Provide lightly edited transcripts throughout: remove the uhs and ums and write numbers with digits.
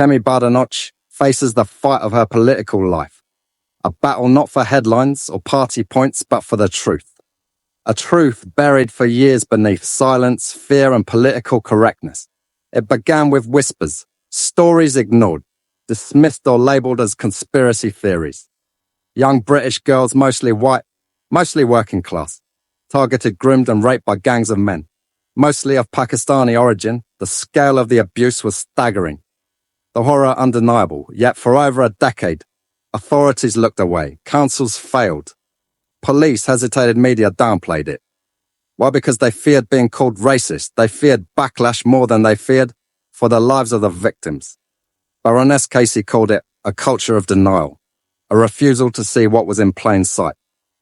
Kemi Badenoch faces the fight of her political life. A battle not for headlines or party points, but for the truth. A truth buried for years beneath silence, fear, and political correctness. It began with whispers, stories ignored, dismissed or labelled as conspiracy theories. Young British girls, mostly white, mostly working class, targeted, groomed and raped by gangs of men. Mostly of Pakistani origin, the scale of the abuse was staggering. The horror undeniable, yet for over a decade, authorities looked away, councils failed. Police hesitated, media downplayed it. Why? Because they feared being called racist. They feared backlash more than they feared for the lives of the victims. Baroness Casey called it a culture of denial, a refusal to see what was in plain sight,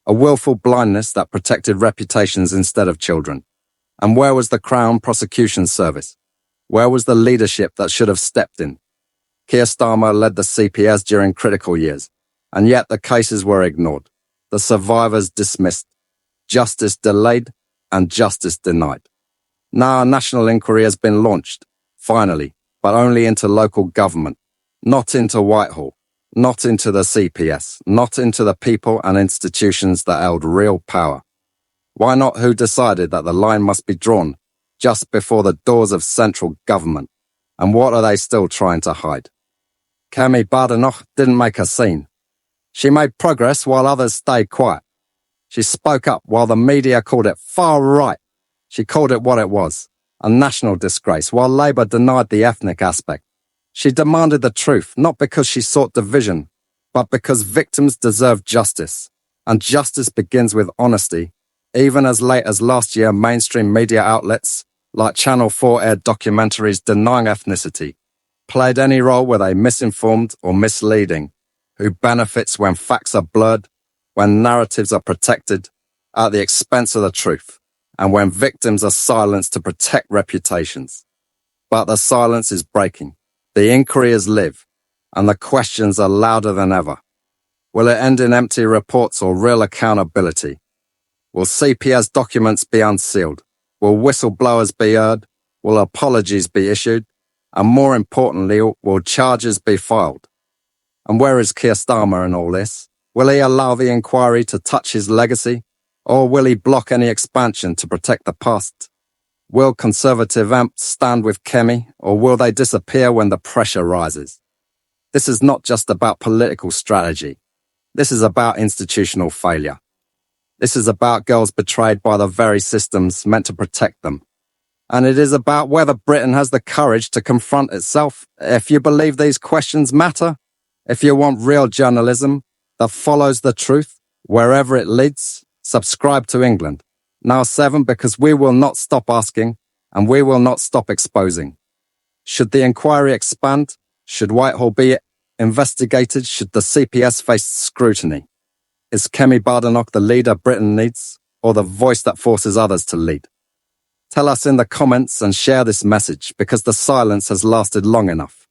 a willful blindness that protected reputations instead of children. And where was the Crown Prosecution Service? Where was the leadership that should have stepped in? Keir Starmer led the CPS during critical years, and yet the cases were ignored, the survivors dismissed, justice delayed, and justice denied. Now a national inquiry has been launched, finally, but only into local government, not into Whitehall, not into the CPS, not into the people and institutions that held real power. Why not who decided that the line must be drawn just before the doors of central government? And what are they still trying to hide? Kemi Badenoch didn't make a scene. She made progress while others stayed quiet. She spoke up while the media called it far right. She called it what it was, a national disgrace, while Labour denied the ethnic aspect. She demanded the truth, not because she sought division, but because victims deserve justice. And justice begins with honesty. Even as late as last year, mainstream media outlets like Channel 4 aired documentaries denying ethnicity, played any role were they misinformed or misleading, who benefits when facts are blurred, when narratives are protected at the expense of the truth, and when victims are silenced to protect reputations. But the silence is breaking, the inquiries live, and the questions are louder than ever. Will it end in empty reports or real accountability? Will CPS documents be unsealed? Will whistleblowers be heard? Will apologies be issued? And more importantly, will charges be filed? And where is Keir Starmer in all this? Will he allow the inquiry to touch his legacy? Or will he block any expansion to protect the past? Will Conservative amps stand with Kemi, or will they disappear when the pressure rises? This is not just about political strategy. This is about institutional failure. This is about girls betrayed by the very systems meant to protect them. And it is about whether Britain has the courage to confront itself. If you believe these questions matter, if you want real journalism that follows the truth, wherever it leads, subscribe to England. Now 7, because we will not stop asking, and we will not stop exposing. Should the inquiry expand? Should Whitehall be investigated? Should the CPS face scrutiny? Is Kemi Badenoch the leader Britain needs, or the voice that forces others to lead? Tell us in the comments and share this message, because the silence has lasted long enough.